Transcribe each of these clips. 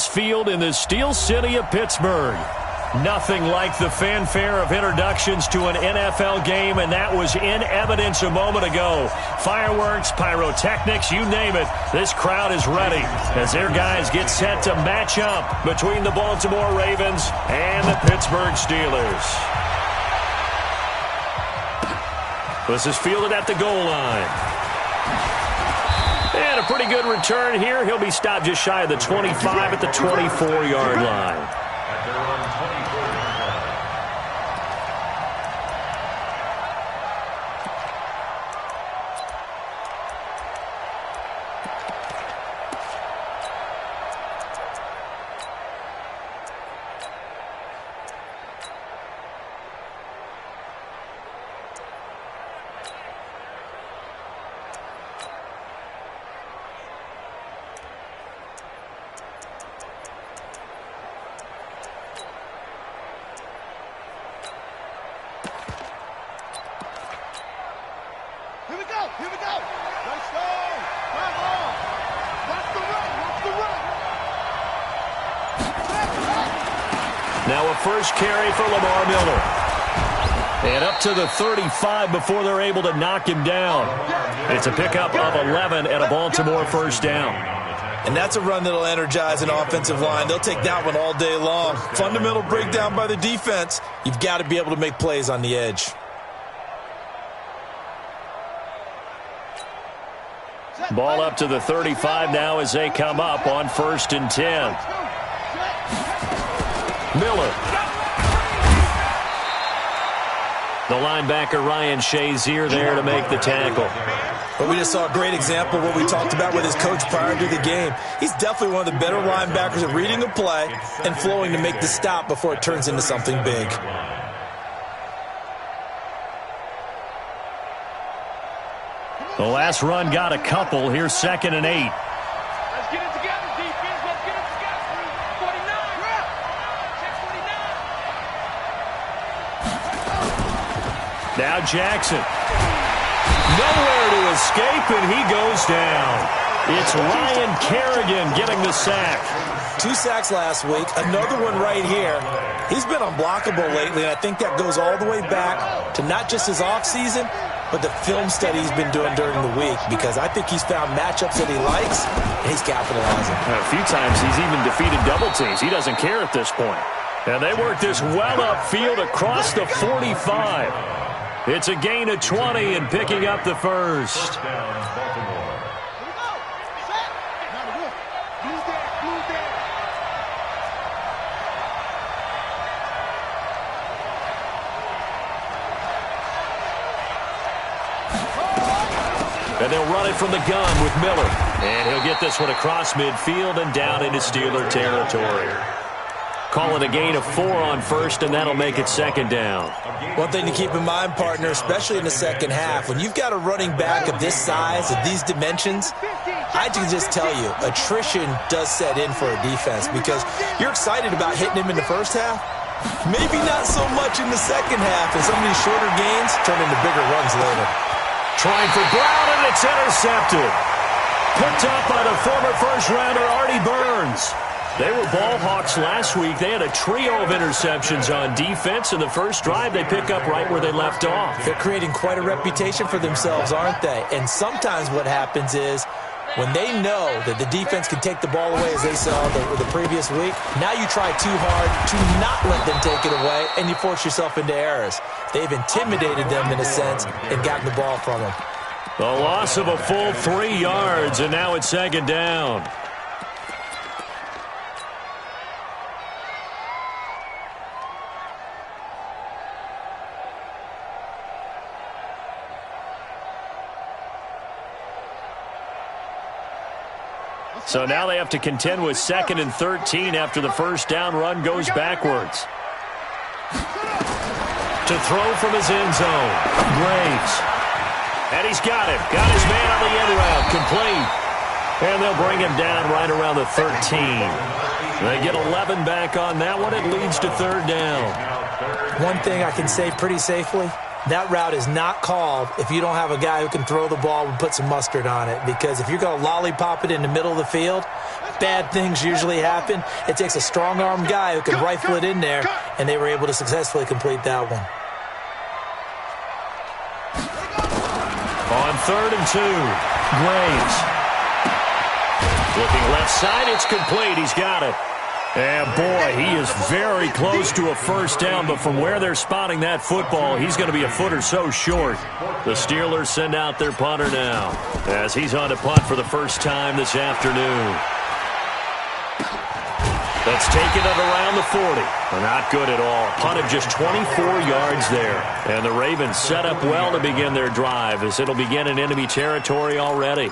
Field in the Steel City of Pittsburgh. Nothing like the fanfare of introductions to an NFL game, and that was in evidence a moment ago. Fireworks, pyrotechnics, you name it. This crowd is ready as their guys get set to match up between the Baltimore Ravens and the Pittsburgh Steelers. This is fielded at the goal line. And a pretty good return here. He'll be stopped just shy of the 25 at the 24-yard line. Here we go. Let's go. Come on. That's the run. That's the run. Now a first carry for Lamar Miller. And up to the 35 before they're able to knock him down. It's a pickup of 11 and a Baltimore first down. And that's a run that'll energize an offensive line. They'll take that one all day long. Fundamental breakdown by the defense. You've got to be able to make plays on the edge. Ball up to the 35 now as they come up on 1st and 10. Miller. The linebacker Ryan Shazier there to make the tackle. But we just saw a great example of what we talked about with his coach prior to the game. He's definitely one of the better linebackers at reading a play and flowing to make the stop before it turns into something big. The last run got a couple. Here's 2nd and 8. Let's get it together, defense. Let's get it together. 49. Check 49. Now Jackson. Nowhere to escape, and he goes down. It's Ryan Kerrigan getting the sack. 2 sacks last week, another one right here. He's been unblockable lately, and I think that goes all the way back to not just his offseason, but the film study he's been doing during the week, because I think he's found matchups that he likes, and he's capitalizing. A few times he's even defeated double teams. He doesn't care at this point. And they work this well upfield across the 45. It's a gain of 20 and picking up the first. And they'll run it from the gun with Miller. And he'll get this one across midfield and down into Steeler territory. Call it a gain of 4 on 1st, and that'll make it 2nd down. One thing to keep in mind, partner, especially in the second half, when you've got a running back of this size, of these dimensions, I can just tell you, attrition does set in for a defense, because you're excited about hitting him in the first half. Maybe not so much in the second half, and some of these shorter gains turn into bigger runs later. Trying for Brown, and it's intercepted. Picked up by the former first-rounder Artie Burns. They were ball hawks last week. They had a trio of interceptions on defense. In the first drive, they pick up right where they left off. They're creating quite a reputation for themselves, aren't they? And sometimes what happens is, when they know that the defense can take the ball away, as they saw the previous week, now you try too hard to not let them take it away, and you force yourself into errors. They've intimidated them in a sense and gotten the ball from them. The loss of a full 3 yards, and now it's 2nd down. So now they have to contend with 2nd and 13 after the first down run goes backwards. To throw from his end zone, Graves. And he's got him. Got his man on the end route, complete. And they'll bring him down right around the 13. They get 11 back on that one. It leads to 3rd down. One thing I can say pretty safely, that route is not called if you don't have a guy who can throw the ball and put some mustard on it. Because if you're going to lollipop it in the middle of the field, bad things usually happen. It takes a strong-arm guy who can rifle it in there, and they were able to successfully complete that one. On 3rd and 2, Graves. Looking left side, it's complete. He's got it. And boy, he is very close to a first down, but from where they're spotting that football, he's going to be a foot or so short. The Steelers send out their punter now, as he's on to punt for the first time this afternoon. That's taken it around the 40. Not good at all. Punted just 24 yards there. And the Ravens set up well to begin their drive, as it'll begin in enemy territory already.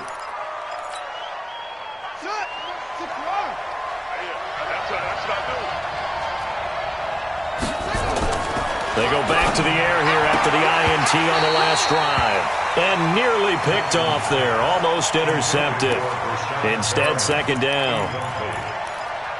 They go back to the air here after the INT on the last drive. And nearly picked off there. Almost intercepted. Instead, second down.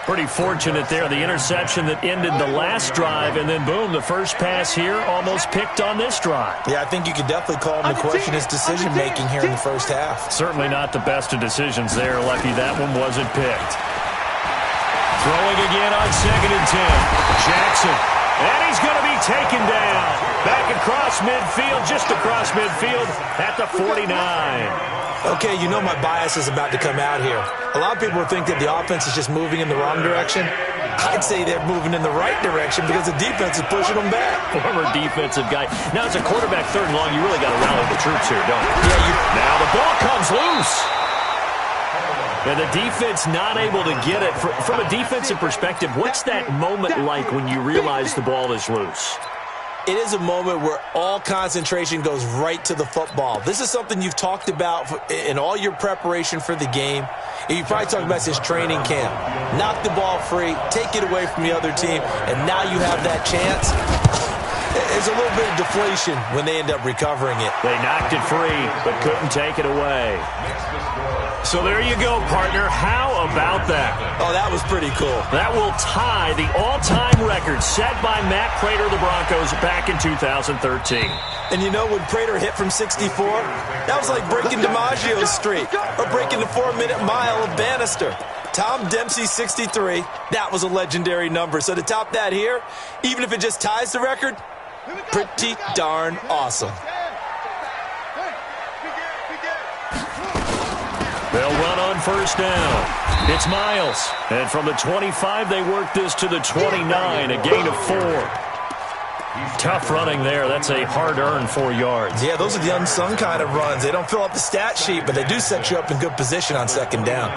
Pretty fortunate there. The interception that ended the last drive, and then boom, the first pass here almost picked on this drive. Yeah, I think you could definitely call him to question his decision-making here in the first half. Certainly not the best of decisions there. Lucky that one wasn't picked. Throwing again on 2nd and 10. Jackson. And he's going to be taken down. Back across midfield, just across midfield at the 49. Okay, you know my bias is about to come out here. A lot of people think that the offense is just moving in the wrong direction. I'd say they're moving in the right direction because the defense is pushing them back. Former defensive guy. Now, as a quarterback 3rd and long, you really got to rally the troops here, don't you? Yeah, now the ball comes loose. And the defense not able to get it. From a defensive perspective, what's that moment like when you realize the ball is loose? It is a moment where all concentration goes right to the football. This is something you've talked about in all your preparation for the game. And you probably talked about this training camp. Knock the ball free, take it away from the other team, and now you have that chance. There's a little bit of deflation when they end up recovering it. They knocked it free, but couldn't take it away. So there you go, partner. How about that? Oh, that was pretty cool. That will tie the all-time record set by Matt Prater of the Broncos back in 2013. And you know, when Prater hit from 64, that was like breaking DiMaggio's streak or breaking the 4-minute mile of Bannister. Tom Dempsey, 63. That was a legendary number. So to top that here, even if it just ties the record, pretty darn awesome. They'll run on first down. It's Miles. And from the 25, they work this to the 29, a gain of 4. Tough running there. That's a hard-earned 4 yards. Yeah, those are the unsung kind of runs. They don't fill up the stat sheet, but they do set you up in good position on second down.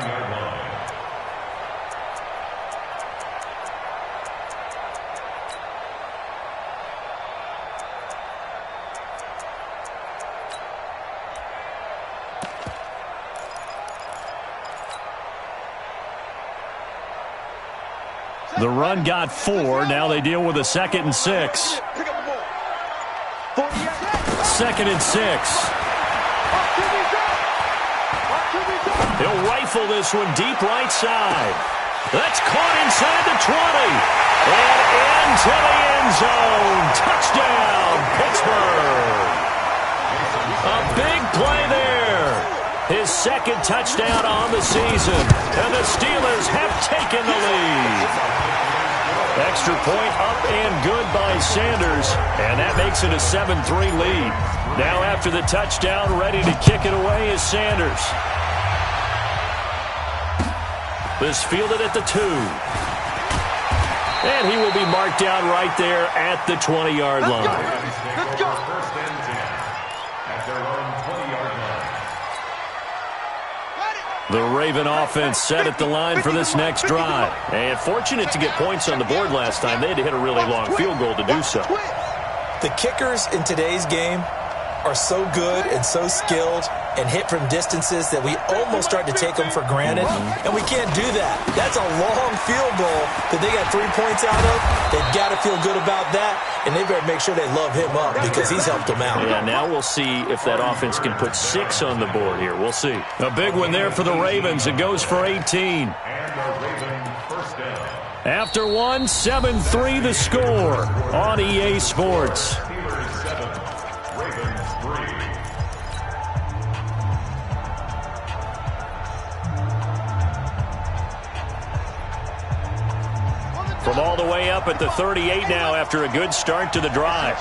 The run got 4. Now they deal with a 2nd and 6. 2nd and 6. He'll rifle this one deep right side. That's caught inside the 20. And into the end zone. Touchdown, Pittsburgh. A big play there. His 2nd touchdown on the season. And the Steelers have taken the lead. Extra point up and good by Sanders. And that makes it a 7-3 lead. Now after the touchdown, ready to kick it away is Sanders. This fielded at the 2. And he will be marked down right there at the 20-yard line. Let's go. First and 10 at their own 20-yard line. The Raven offense set at the line for this next drive. And fortunate to get points on the board last time. They had to hit a really long field goal to do so. The kickers in today's game are so good and so skilled and hit from distances that we almost start to take them for granted. And we can't do that. That's a long field goal that they got 3 points out of. They've got to feel good about that. And they better make sure they love him up because he's helped them out. Yeah, now we'll see if that offense can put 6 on the board here. We'll see. A big one there for the Ravens. It goes for 18. And the Raven first down. After one, 7-3 the score on EA Sports. Steelers 7, Ravens 3. From all the way up at the 38 now after a good start to the drive.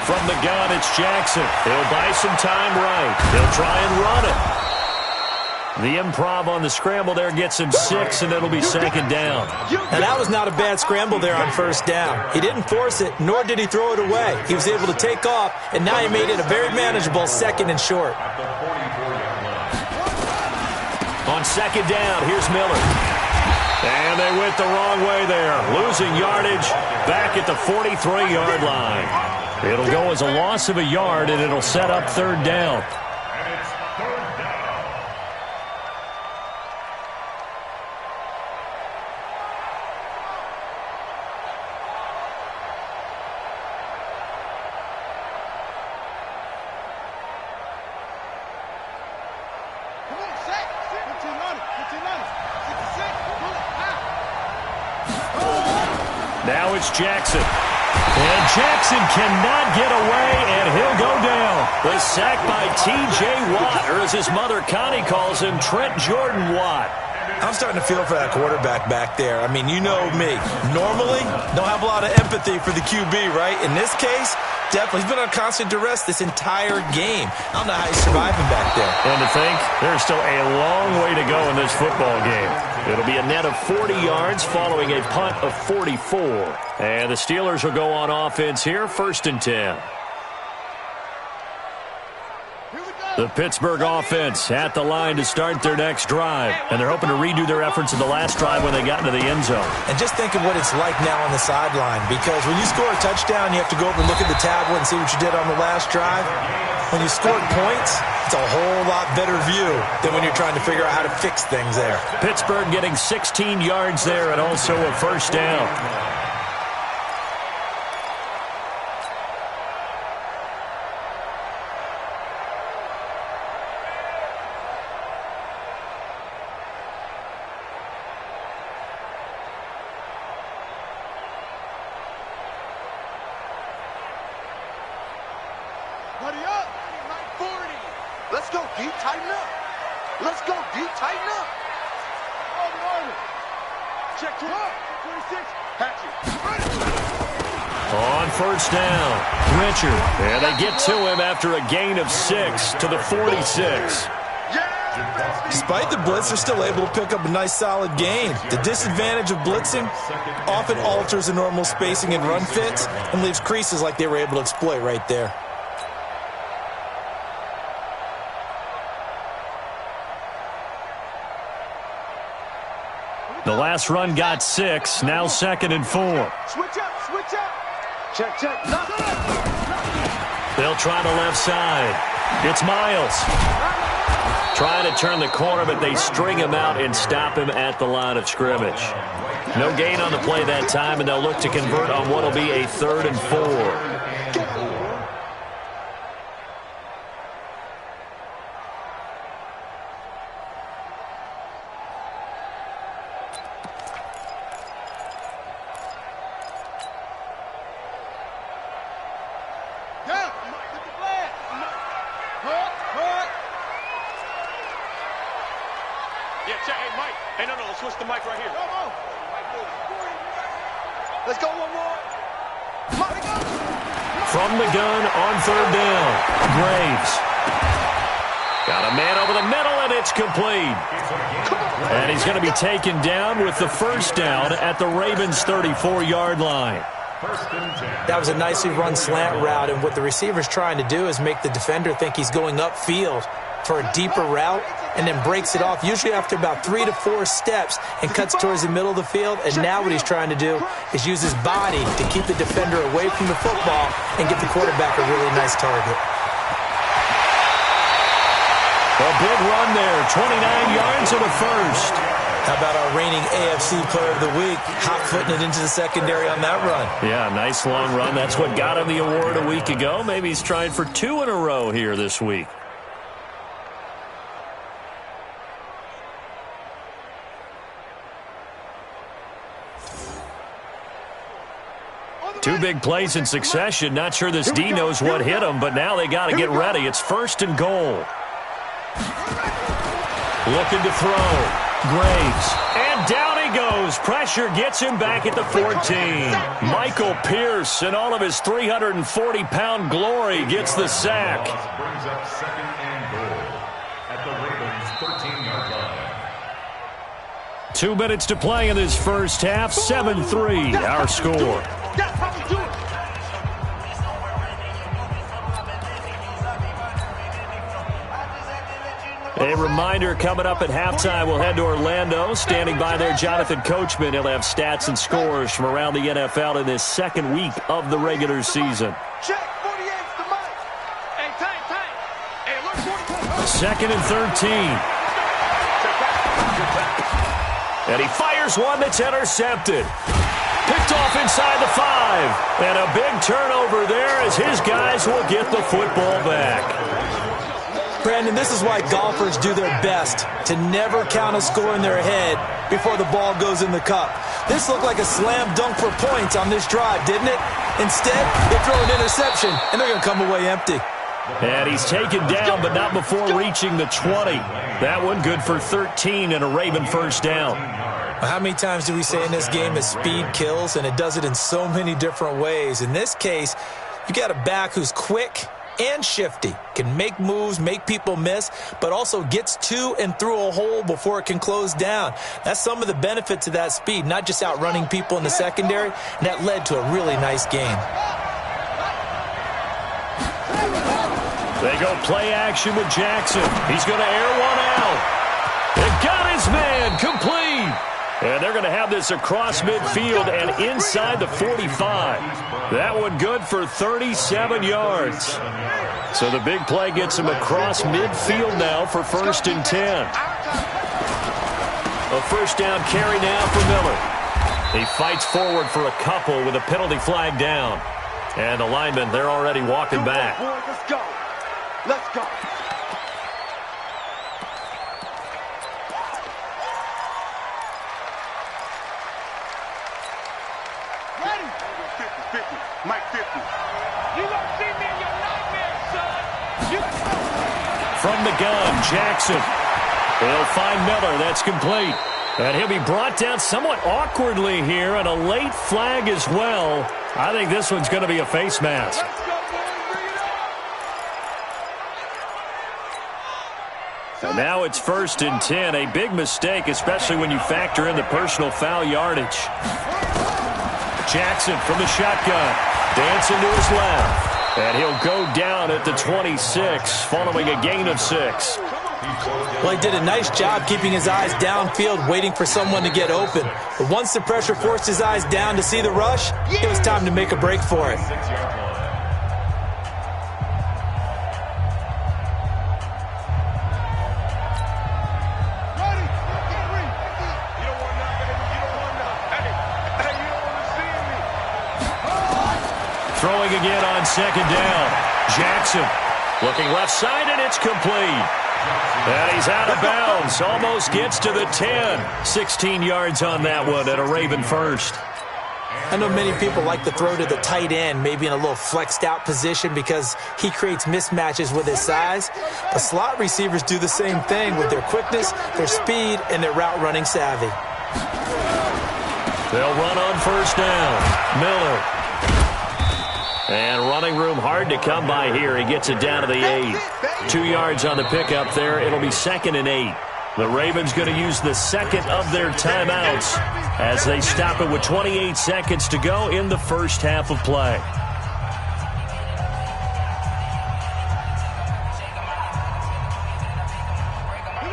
From the gun, it's Jackson. He'll buy some time right. He'll try and run it. The improv on the scramble there gets him 6, and it'll be second down. And that was not a bad scramble there on first down. He didn't force it, nor did he throw it away. He was able to take off, and now he made it a very manageable second and short. On second down, here's Miller. And they went the wrong way there, losing yardage back at the 43-yard line. It'll go as a loss of a yard, and it'll set up third down. Now it's Jackson. And Jackson cannot get away, and he'll go down. The sack by T.J. Watt, or as his mother Connie calls him, Trent Jordan Watt. I'm starting to feel for that quarterback back there. I mean, you know me. Normally, don't have a lot of empathy for the QB, right? In this case, definitely. He's been on constant duress this entire game. I don't know how he's surviving back there. And to think, there's still a long way to go in this football game. It'll be a net of 40 yards following a punt of 44. And the Steelers will go on offense here, 1st and 10. The Pittsburgh offense at the line to start their next drive. And they're hoping to redo their efforts in the last drive when they got into the end zone. And just think of what it's like now on the sideline. Because when you score a touchdown, you have to go over and look at the tablet and see what you did on the last drive. When you scored points, it's a whole lot better view than when you're trying to figure out how to fix things there. Pittsburgh getting 16 yards there and also a first down. Let's go, D. Tighten up. Let's go, D. Tighten up. Check 26. On first down, Richard. And they get to him after a gain of 6 to the 46. Despite the blitz, they're still able to pick up a nice solid gain. The disadvantage of blitzing often alters the normal spacing and run fits and leaves creases like they were able to exploit right there. The last run got 6, now 2nd and 4. Switch up, switch up. Check. They'll try the left side. It's Miles. Trying to turn the corner, but they string him out and stop him at the line of scrimmage. No gain on the play that time, and they'll look to convert on what will be a 3rd and 4. Let's go one more. From the gun on 3rd down, Graves. Got a man over the middle, and it's complete. And he's going to be taken down with the first down at the Ravens' 34-yard line. That was a nicely run slant route, and what the receiver's trying to do is make the defender think he's going upfield for a deeper route, and then breaks it off, usually after about 3 to 4 steps, and cuts towards the middle of the field. And now what he's trying to do is use his body to keep the defender away from the football and get the quarterback a really nice target. A big run there, 29 yards and a first. How about our reigning AFC Player of the Week, hot-footing it into the secondary on that run? Yeah, nice long run. That's what got him the award a week ago. Maybe he's trying for 2 in a row here this week. Two big plays in succession. Not sure this D knows what hit him, but now they got to get ready. It's 1st and goal. Looking to throw. Graves. And down he goes. Pressure gets him back at the 14. Michael Pierce, in all of his 340-pound glory, gets the sack. Brings up second and goal at the Ravens' 13-yard line. 2 minutes to play in this first half. 7-3, our score. That's how we do it. A reminder, coming up at halftime, we'll head to Orlando. Standing by there, Jonathan Coachman. He'll have stats and scores from around the NFL in this second week of the regular season. Check, 48's the mic. Hey, time. Hey, look, 40. Second and 13. And he fires one that's intercepted. Picked off inside the 5. And a big turnover there as his guys will get the football back. Brandon, this is why golfers do their best to never count a score in their head before the ball goes in the cup. This looked like a slam dunk for points on this drive, didn't it? Instead, they throw an interception, and they're going to come away empty. And he's taken down, but not before reaching the 20. That one good for 13 and a Raven first down. How many times do we say in this game that speed kills, and it does it in so many different ways? In this case, you got a back who's quick and shifty, can make moves, make people miss, but also gets to and through a hole before it can close down. That's some of the benefits of that speed, not just outrunning people in the secondary, and that led to a really nice game. They go play action with Jackson. He's going to air one out. They got his man complete. And they're going to have this across midfield and inside the 45. That one good for 37 yards. So the big play gets him across midfield now for first and 10. A first down carry now for Miller. He fights forward for a couple with a penalty flag down. And the linemen, they're already walking back. Let's go. Let's go. Ready? 50-50. Mike 50. You gonna see me in your nightmares, son. From the gun, Jackson. He'll find Miller. That's complete. And he'll be brought down somewhat awkwardly here, and a late flag as well. I think this one's going to be a face mask. And now it's first and 10. A big mistake, especially when you factor in the personal foul yardage. Jackson from the shotgun. Dancing to his left. And he'll go down at the 26, following a gain of 6. Well, he did a nice job keeping his eyes downfield, waiting for someone to get open. But once the pressure forced his eyes down to see the rush, it was time to make a break for it. Throwing again on second down. Jackson looking left side, and it's complete. And he's out of bounds. Almost gets to the 10. 16 yards on that one at a Raven first. I know many people like to throw to the tight end, maybe in a little flexed out position because he creates mismatches with his size. But slot receivers do the same thing with their quickness, their speed, and their route running savvy. They'll run on first down. Miller. And running room hard to come by here. He gets it down to the 8. 2 yards on the pickup there. It'll be second and 8. The Ravens going to use the second of their timeouts as they stop it with 28 seconds to go in the first half of play.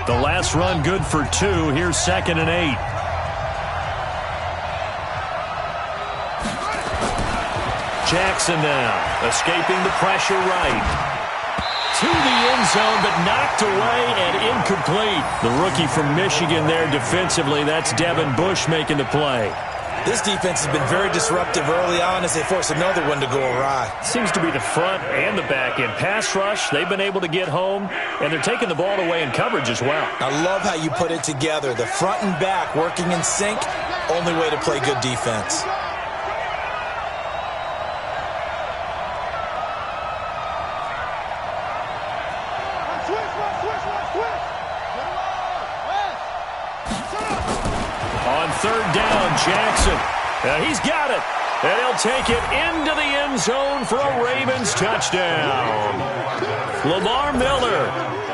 The last run good for 2. Here's second and 8. Jackson now, escaping the pressure right. To the end zone, but knocked away and incomplete. The rookie from Michigan there defensively. That's Devin Bush making the play. This defense has been very disruptive early on as they force another one to go awry. Seems to be the front and the back end. Pass rush, they've been able to get home, and they're taking the ball away in coverage as well. I love how you put it together. The front and back working in sync, only way to play good defense. On third down, Jackson. He's got it. And he'll take it into the end zone for a Ravens touchdown. Lamar Miller,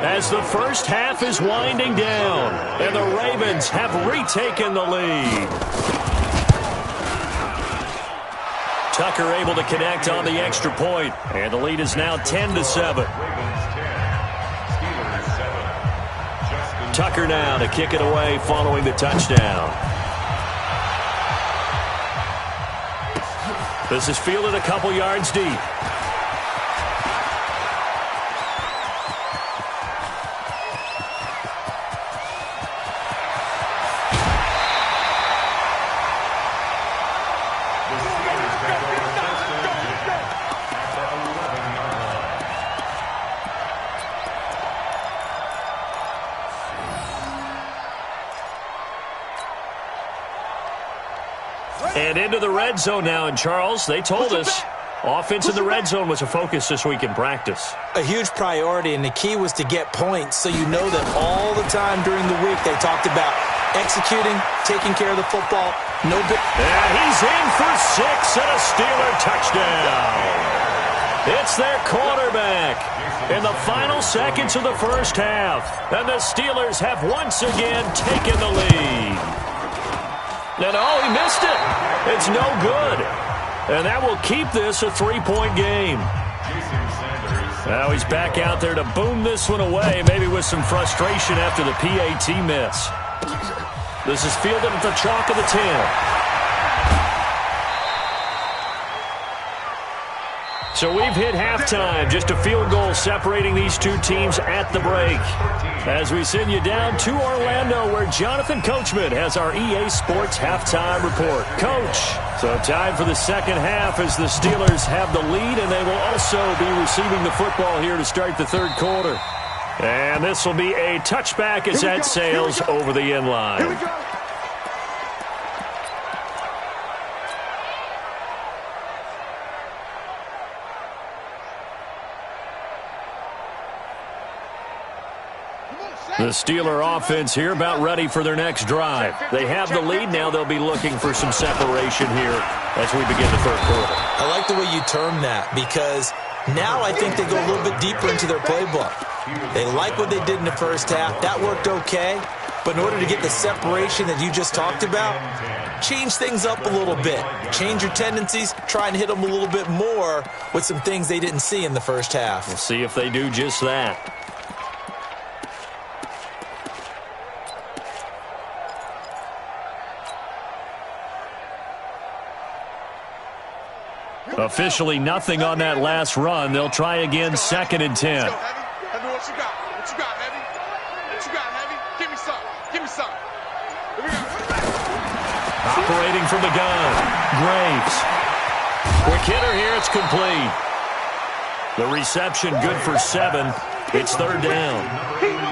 as the first half is winding down, and the Ravens have retaken the lead. Tucker able to connect on the extra point, and the lead is now 10-7. Tucker now to kick it away following the touchdown. This is fielded a couple yards deep. And into the red zone now, and Charles, they told us offense in the red zone was a focus this week in practice. A huge priority, and the key was to get points, so you know that all the time during the week they talked about executing, taking care of the football. No big. And he's in for 6 and a Steeler touchdown. It's their quarterback in the final seconds of the first half, and the Steelers have once again taken the lead. And oh, he missed it. It's no good. And that will keep this a 3-point game. Now he's back out there to boom this one away, maybe with some frustration after the PAT miss. This is fielded at the chalk of the 10. So we've hit halftime, just a field goal separating these two teams at the break. As we send you down to Orlando, where Jonathan Coachman has our EA Sports halftime report. Coach, so time for the second half as the Steelers have the lead, and they will also be receiving the football here to start the third quarter. And this will be a touchback as that sails over the end line. Here we go. The Steeler offense here about ready for their next drive. They have the lead. Now they'll be looking for some separation here as we begin the third quarter. I like the way you term that, because now I think they go a little bit deeper into their playbook. They like what they did in the first half. That worked okay. But in order to get the separation that you just talked about, change things up a little bit. Change your tendencies. Try and hit them a little bit more with some things they didn't see in the first half. We'll see if they do just that. Officially nothing on that last run. They'll try again, 2nd and 10. Heavy, what you got? What you got, Heavy? What you got, Heavy? Give me some. Give me some. Here we go. Operating from the gun, Graves. Quick hitter here, it's complete. The reception good for 7. It's third down.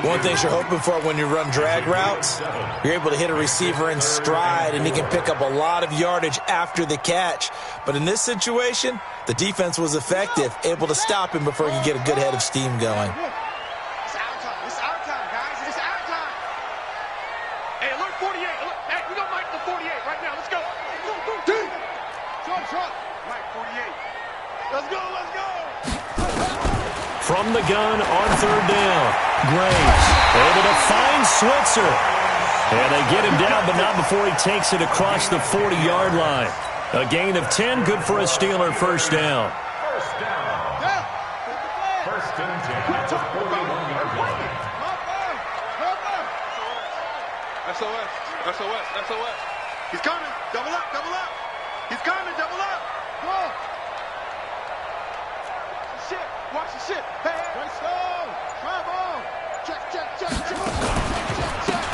One thing you're hoping for when you run drag routes, you're able to hit a receiver in stride, and he can pick up a lot of yardage after the catch. But in this situation, the defense was effective, able to stop him before he could get a good head of steam going. It's our time. It's our time, guys. It's our time. Hey, alert 48. Alert. Hey, we got Mike the 48 right now. Let's go. Short. Mike 48. Let's go. Let's go. From the gun on third down, Graves able to find Switzer. And they get him down, but not before he takes it across the 40-yard line. A gain of 10, good for a Steeler first down. First down. First and 10 at the 41-yard line. SOS. He's coming. Double up. He's coming. Double up. Go. Watch the shit. Hey. Let's go. Travel. Check.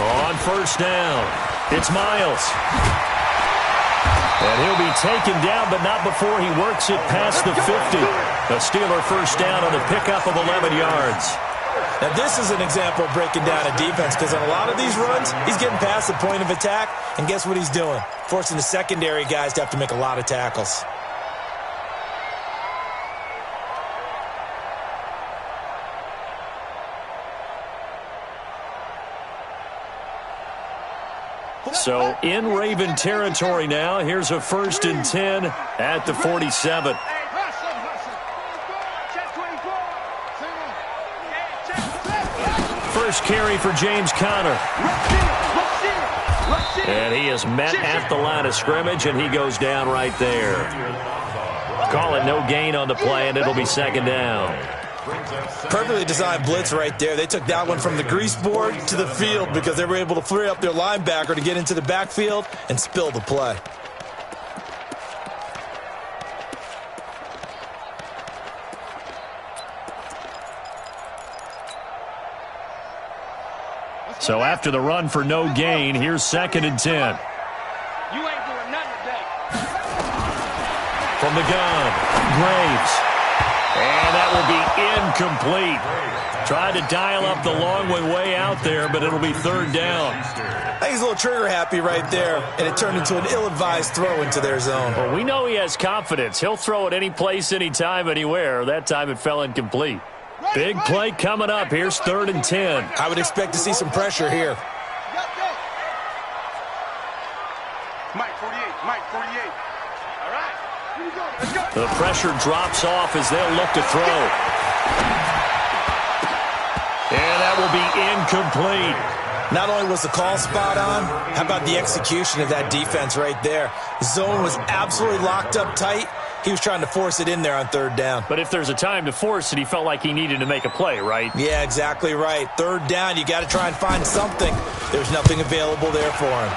On first down, it's Miles. And he'll be taken down, but not before he works it past the 50. A Steeler first down on the pickup of 11 yards. Now, this is an example of breaking down a defense, because on a lot of these runs, he's getting past the point of attack, and guess what he's doing? Forcing the secondary guys to have to make a lot of tackles. So in Raven territory now. Here's a 1st and 10 at the 47. First carry for James Conner. And he is met at the line of scrimmage, and he goes down right there. Call it no gain on the play, and it'll be 2nd down. Perfectly designed blitz right there. They took that one from the grease board to the field because they were able to free up their linebacker to get into the backfield and spill the play. So after the run for no gain, here's 2nd and 10. You ain't doing nothing today. From the gun, Graves. And that will be incomplete. Tried to dial up the long one way out there, but it'll be 3rd down. I think he's a little trigger happy right there, and it turned into an ill-advised throw into their zone. Well, we know he has confidence. He'll throw it any place, anytime, anywhere. That time it fell incomplete. Big play coming up. Here's 3rd and 10. I would expect to see some pressure here. Mike 48, Mike 48. All right, here we go. Let's go. The pressure drops off as they'll look to throw. And that will be incomplete. Not only was the call spot on, how about the execution of that defense right there? Zone was absolutely locked up tight. He was trying to force it in there on 3rd down. But if there's a time to force it, he felt like he needed to make a play, right? Yeah, exactly right. 3rd down, you got to try and find something. There's nothing available there for him.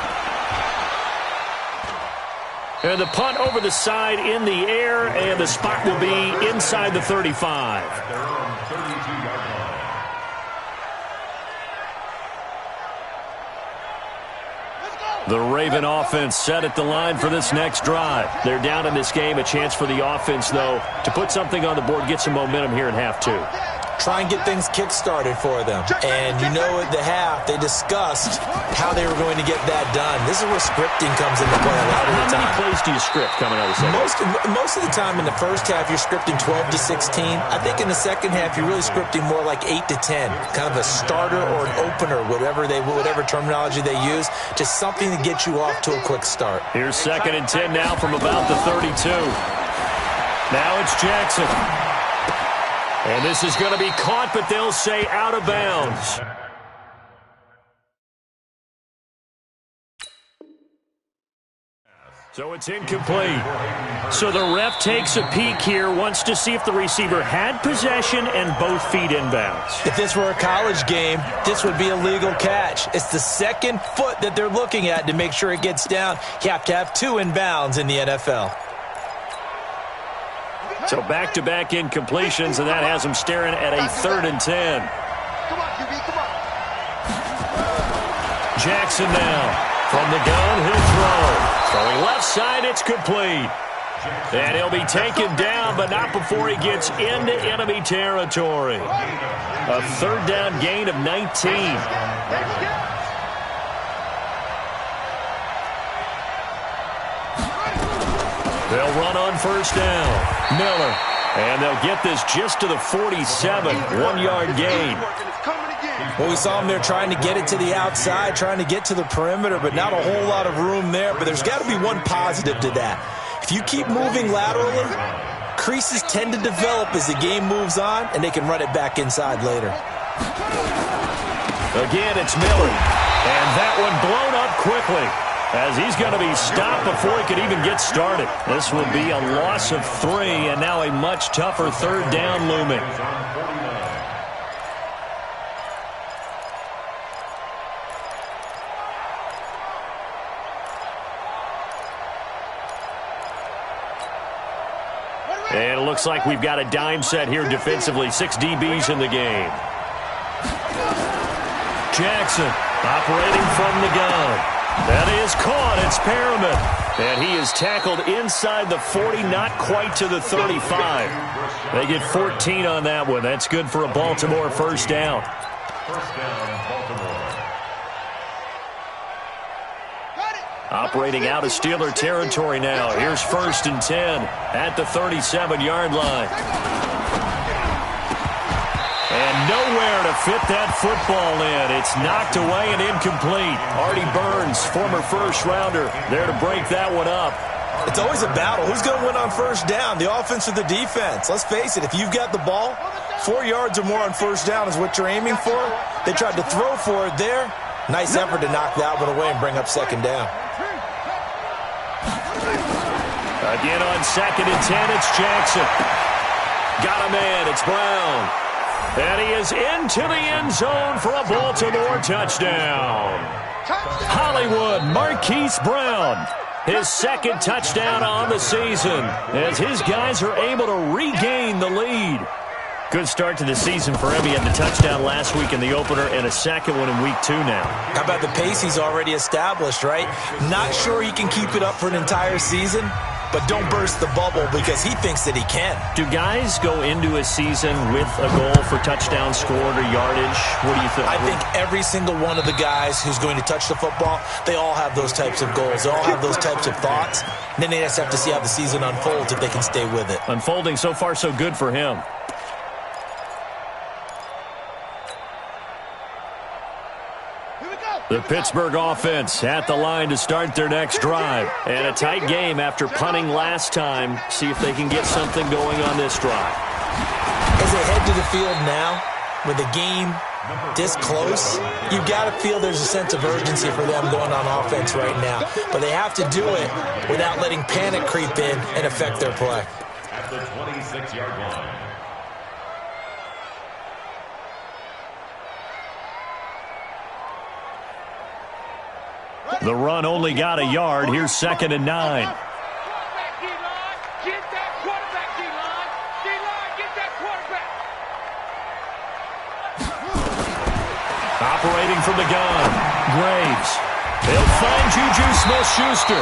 And the punt over the side in the air, and the spot will be inside the 35. The Raven offense set at the line for this next drive. They're down in this game. A chance for the offense, though, to put something on the board, get some momentum here in half 2. Try and get things kick-started for them. And you know at the half, they discussed how they were going to get that done. This is where scripting comes into play a lot of the time. How many plays do you script coming out of the second? Most of the time in the first half, you're scripting 12 to 16. I think in the second half, you're really scripting more like 8 to 10. Kind of a starter or an opener, whatever terminology they use. Just something to get you off to a quick start. Here's 2nd and 10 now from about the 32. Now it's Jackson. And this is going to be caught, but they'll say out of bounds. So it's incomplete. So the ref takes a peek here, wants to see if the receiver had possession and both feet inbounds. If this were a college game, this would be a legal catch. It's the 2nd foot that they're looking at to make sure it gets down. You have to have 2 inbounds in the NFL. So back-to-back incompletions, and that has them staring at a 3rd and 10. Come on, QB, come on. Jackson now. From the gun, he'll throw. Throwing left side, it's complete. And he'll be taken down, but not before he gets into enemy territory. A 3rd down gain of 19. They'll run on 1st down. Miller. And they'll get this just to the 47. 1-yard gain. Well, we saw him there trying to get it to the outside, trying to get to the perimeter, but not a whole lot of room there. But there's got to be one positive to that. If you keep moving laterally, creases tend to develop as the game moves on, and they can run it back inside later. Again, it's Miller. And that one blown up quickly, as he's going to be stopped before he could even get started. This will be a loss of 3, and now a much tougher 3rd down looming. And it looks like we've got a dime set here defensively. 6 DBs in the game. Jackson operating from the gun. That is caught. It's Perriman. And he is tackled inside the 40, not quite to the 35. They get 14 on that one. That's good for a Baltimore 1st down. First down, Baltimore. Operating out of Steeler territory now. Here's 1st and 10 at the 37-yard line. And nowhere to fit that football in. It's knocked away and incomplete. Artie Burns, former first-rounder, there to break that one up. It's always a battle. Who's going to win on first down, the offense or the defense? Let's face it, if you've got the ball, 4 yards or more on first down is what you're aiming for. They tried to throw for it there. Nice effort to knock that one away and bring up second down. Again on 2nd and 10, it's Jackson. Got him in, it's Brown. And he is into the end zone for a Baltimore touchdown. Hollywood Marquise Brown, his 2nd touchdown on the season, as his guys are able to regain the lead. Good start to the season for him. He had the touchdown last week in the opener and a second one in week 2 now. How about the pace he's already established, right? Not sure he can keep it up for an entire season, but don't burst the bubble because he thinks that he can. Do guys go into a season with a goal for touchdown scored or yardage? What do you think? I think every single one of the guys who's going to touch the football, they all have those types of goals. They all have those types of thoughts. And then they just have to see how the season unfolds if they can stay with it. Unfolding so far so good for him. The Pittsburgh offense at the line to start their next drive. And a tight game after punting last time. See if they can get something going on this drive. As they head to the field now, with the game this close, you've got to feel there's a sense of urgency for them going on offense right now. But they have to do it without letting panic creep in and affect their play. At the 26-yard line. The run only got a yard. Here's 2nd and 9. Get that quarterback, D-line. D-line, get that quarterback. Operating from the gun, Graves. They'll find Juju Smith-Schuster.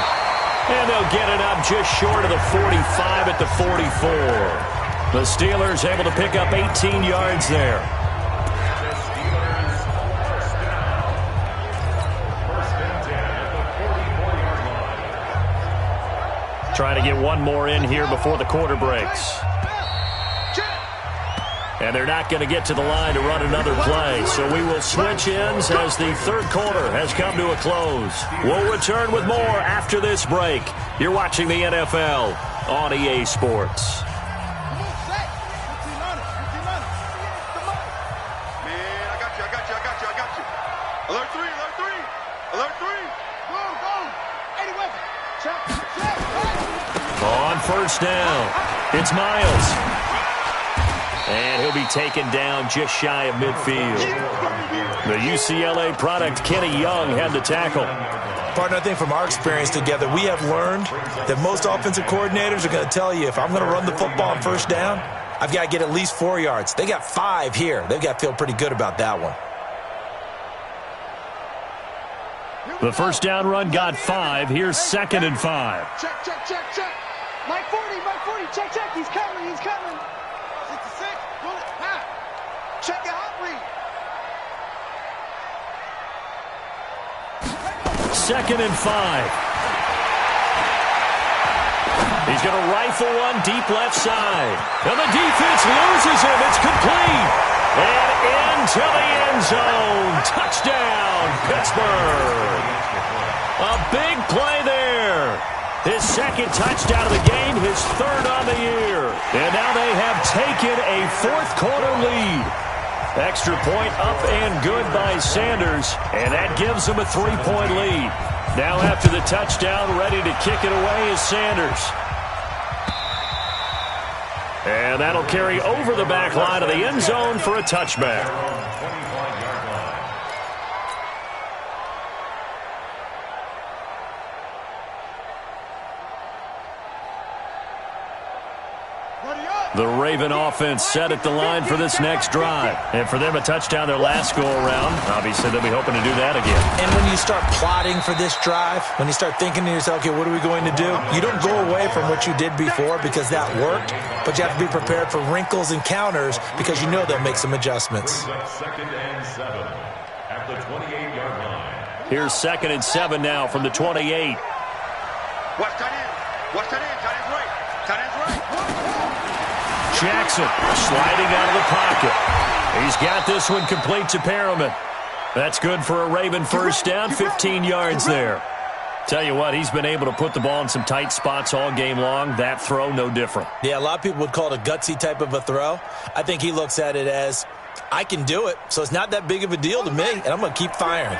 And they'll get it up just short of the 45 at the 44. The Steelers able to pick up 18 yards there. Trying to get one more in here before the quarter breaks. And they're not going to get to the line to run another play. So we will switch ends as the third quarter has come to a close. We'll return with more after this break. You're watching the NFL on EA Sports. Alert 3, alert 3, alert 3. Go, go. 80 weapon. Check, check. On first down, it's Miles. And he'll be taken down just shy of midfield. The UCLA product, Kenny Young, had the tackle. Partner, I think from our experience together, we have learned that most offensive coordinators are going to tell you, if I'm going to run the football on first down, I've got to get at least 4 yards. They got 5 here. They've got to feel pretty good about that one. The first down run got 5. Here's 2nd and 5. Check, check, check, check. Mike 40, check, check. He's coming, he's coming. 66, pull it, ha. Check it out, read. 2nd and 5. He's going to rifle one deep left side. And the defense loses him. It's complete. And into the end zone. Touchdown, Pittsburgh. A big play there. His 2nd touchdown of the game, his 3rd on the year. And now they have taken a 4th quarter lead. Extra point up and good by Sanders. And that gives them a 3-point lead. Now after the touchdown, ready to kick it away is Sanders. And that'll carry over the back line of the end zone for a touchback. The Raven offense set at the line for this next drive. And for them, a touchdown their last go-around. Obviously, they'll be hoping to do that again. And when you start plotting for this drive, when you start thinking to yourself, okay, what are we going to do? You don't go away from what you did before because that worked, but you have to be prepared for wrinkles and counters because you know they'll make some adjustments. 2nd and 7 at the 28-yard line. Here's 2nd and 7 now from the 28. Watch tight end. Watch tight end. Tight end's right. Tight end's right. Jackson sliding out of the pocket. He's got this one complete to Perriman. That's good for a Raven first down, 15 yards there. Tell you what, he's been able to put the ball in some tight spots all game long. That throw, no different. Yeah, a lot of people would call it a gutsy type of a throw. I think he looks at it as, I can do it, so it's not that big of a deal to me, and I'm going to keep firing.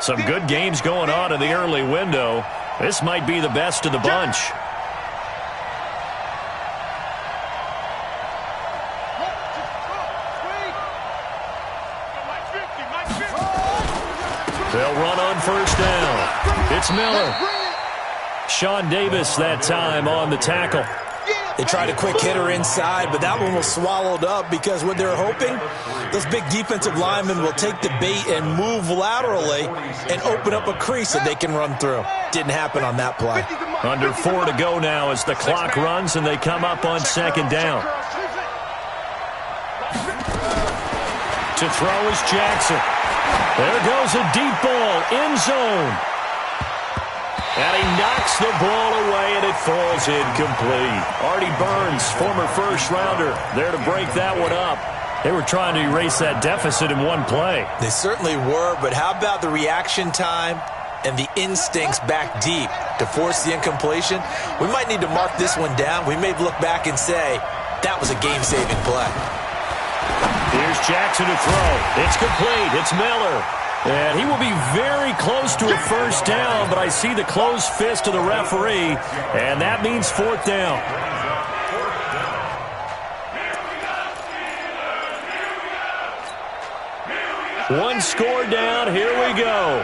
Some good games going on in the early window. This might be the best of the bunch. They'll run on first down. It's Miller. Sean Davis that time on the tackle. They tried a quick hitter inside, but that one was swallowed up because what they're hoping, those big defensive linemen will take the bait and move laterally and open up a crease that they can run through. Didn't happen on that play. Under 4 to go now as the clock runs and they come up on second down. To throw is Jackson. There goes a deep ball, end zone. And he knocks the ball away, and it falls incomplete. Artie Burns, former first-rounder, there to break that one up. They were trying to erase that deficit in one play. They certainly were, but how about the reaction time and the instincts back deep to force the incompletion? We might need to mark this one down. We may look back and say, that was a game-saving play. Here's Jackson to throw. It's complete. It's Miller. And he will be very close to a first down, but I see the closed fist of the referee, and that means fourth down. One score down. Here we go.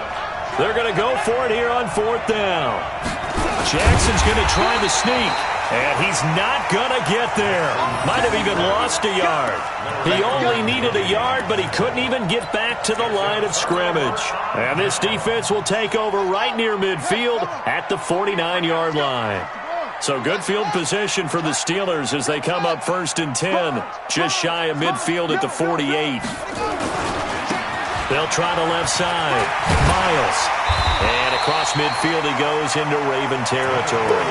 They're going to go for it here on fourth down. Jackson's going to try the sneak. And he's not going to get there. Might have even lost a yard. He only needed a yard, but he couldn't even get back to the line of scrimmage. And this defense will take over right near midfield at the 49-yard line. So good field position for the Steelers as they come up first and 10, just shy of midfield at the 48. They'll try the left side. Miles. And across midfield he goes into Raven territory.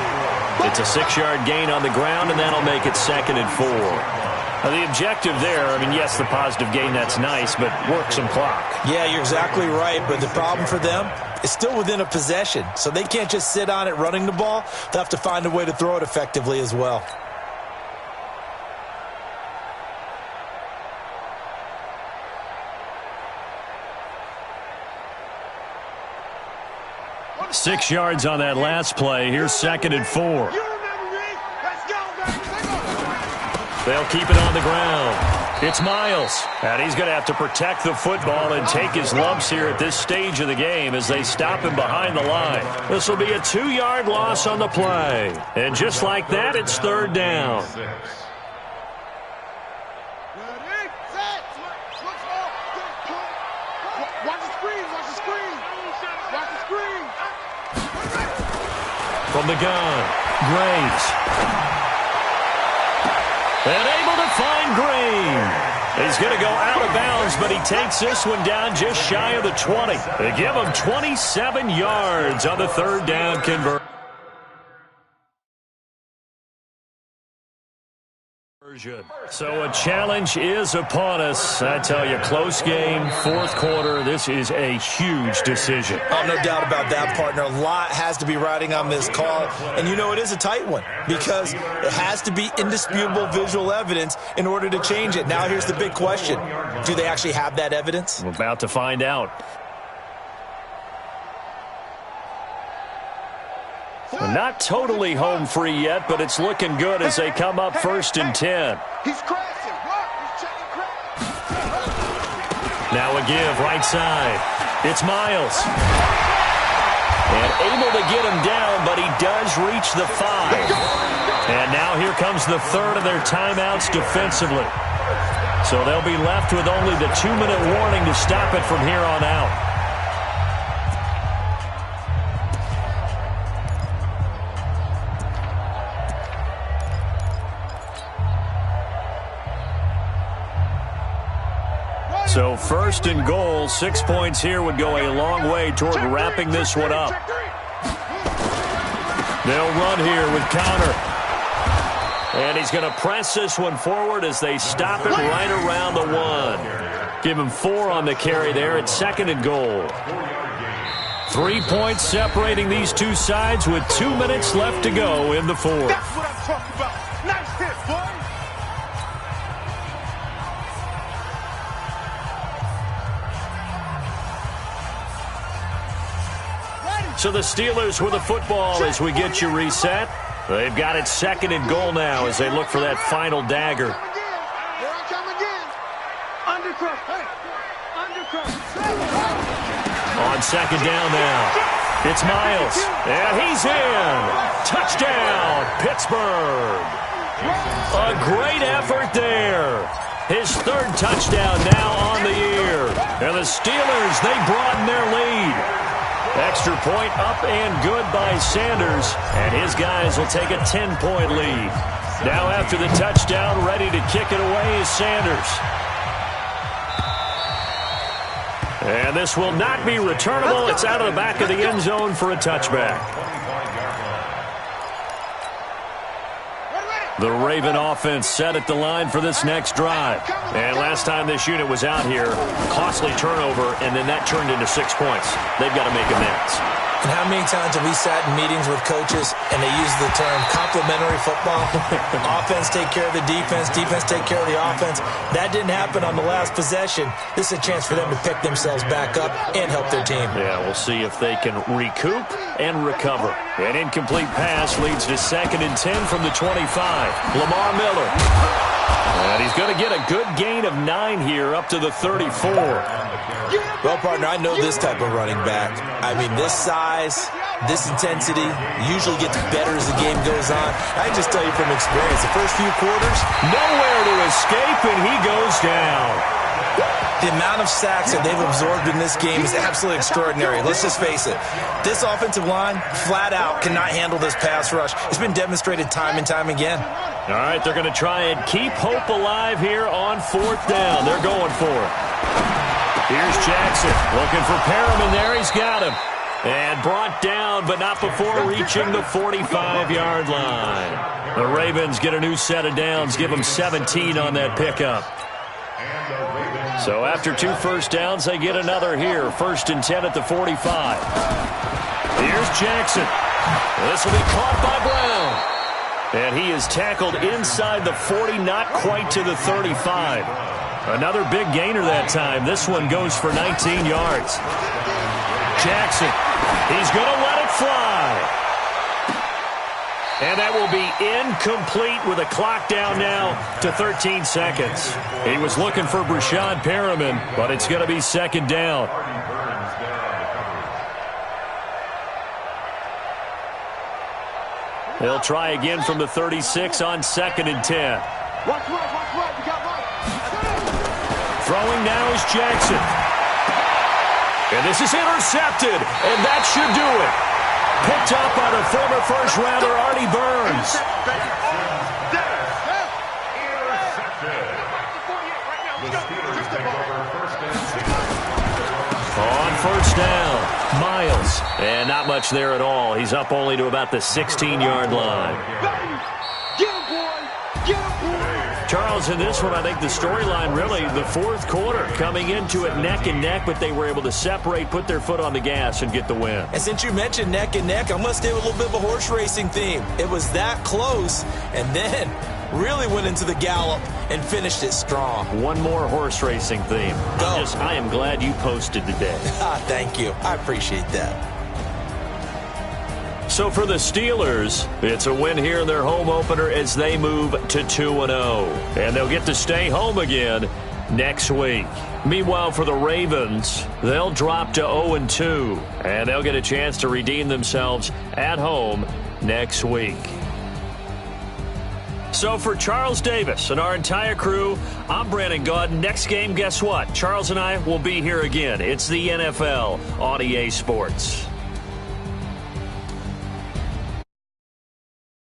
It's a 6-yard gain on the ground, and that'll make it second and 4. Now, the objective there, I mean, yes, the positive gain, that's nice, but work some clock. Yeah, you're exactly right, but the problem for them is still within a possession, so they can't just sit on it running the ball. They'll have to find a way to throw it effectively as well. Six yards on that last play. Here's second and 4. They'll keep it on the ground. It's Miles. And he's going to have to protect the football and take his lumps here at this stage of the game as they stop him behind the line. This will be a 2-yard loss on the play. And just like that, it's third down. From the gun, Graves. And able to find Green. He's going to go out of bounds, but he takes this one down just shy of the 20. They give him 27 yards on the third down conversion. So a challenge is upon us. I tell you, close game, fourth quarter. This is a huge decision. Oh, no doubt about that, partner. A lot has to be riding on this call. And you know it is a tight one because it has to be indisputable visual evidence in order to change it. Now here's the big question. Do they actually have that evidence? We're about to find out. Well, not totally home free yet, but it's looking good as they come up first and 10. He's crashing. Look, he's checking crash. Now a give right side. It's Miles. And able to get him down, but he does reach the 5. And now here comes the third of their timeouts defensively. So they'll be left with only the 2-minute warning to stop it from here on out. So first and goal, 6 points here would go a long way toward wrapping this one up. They'll run here with Connor. And he's going to press this one forward as they stop it right around the 1. Give him 4 on the carry there at 2nd and goal. 3 points separating these two sides with 2 minutes left to go in the 4th. That's what I'm talking about. Nice hit, boy. So the Steelers with the football as we get you reset. They've got it 2nd and goal now as they look for that final dagger. Here I come again. Undercross. Hey. Undercross. On 2nd down now. It's Miles. And he's in. Touchdown, Pittsburgh. A great effort there. His 3rd touchdown now on the year. And the Steelers, they broaden their lead. Extra point up and good by Sanders. And his guys will take a 10-point lead. Now after the touchdown, ready to kick it away is Sanders. And this will not be returnable. It's out of the back of the end zone for a touchback. The Raven offense set at the line for this next drive. And last time this unit was out here, costly turnover, and then that turned into 6 points. They've got to make amends. And how many times have we sat in meetings with coaches and they use the term complementary football? Offense take care of the defense, defense take care of the offense. That didn't happen on the last possession. This is a chance for them to pick themselves back up and help their team. Yeah, we'll see if they can recoup and recover. An incomplete pass leads to 2nd and 10 from the 25. Lamar Miller. And he's going to get a good gain of 9 here up to the 34. Well, partner, I know this type of running back. I mean, this size, this intensity usually gets better as the game goes on. I can just tell you from experience, the first few quarters, nowhere to escape, and he goes down. The amount of sacks that they've absorbed in this game is absolutely extraordinary. Let's just face it. This offensive line, flat out, cannot handle this pass rush. It's been demonstrated time and time again. All right, they're going to try and keep hope alive here on 4th down. They're going for it. Here's Jackson looking for Perriman there. He's got him. And brought down, but not before reaching the 45-yard line. The Ravens get a new set of downs, give them 17 on that pickup. So after 2 first downs, they get another here. 1st and 10 at the 45. Here's Jackson. This will be caught by Brown. And he is tackled inside the 40, not quite to the 35. Another big gainer that time. This one goes for 19 yards. Jackson, he's going to let it fly. And that will be incomplete with a clock down now to 13 seconds. He was looking for Brashad Perriman, but it's going to be 2nd down. They'll try again from the 36 on 2nd and 10. Watch right, you got right. Throwing now is Jackson. And this is intercepted, and that should do it. Picked up by the former first-rounder Artie Burns. On 1st down, Miles. And not much there at all. He's up only to about the 16-yard line. Get him, boy! Get him, boy! Charles, in this one, I think the storyline really, the 4th quarter, coming into it neck and neck, but they were able to separate, put their foot on the gas, and get the win. And since you mentioned neck and neck, I'm going to stay with a little bit of a horse racing theme. It was that close, and then really went into the gallop and finished it strong. One more horse racing theme. Go. I am glad you posted today. Thank you. I appreciate that. So for the Steelers, it's a win here in their home opener as they move to 2-0. And they'll get to stay home again next week. Meanwhile, for the Ravens, they'll drop to 0-2. And they'll get a chance to redeem themselves at home next week. So for Charles Davis and our entire crew, I'm Brandon Gaudin. Next game, guess what? Charles and I will be here again. It's the NFL on EA Sports.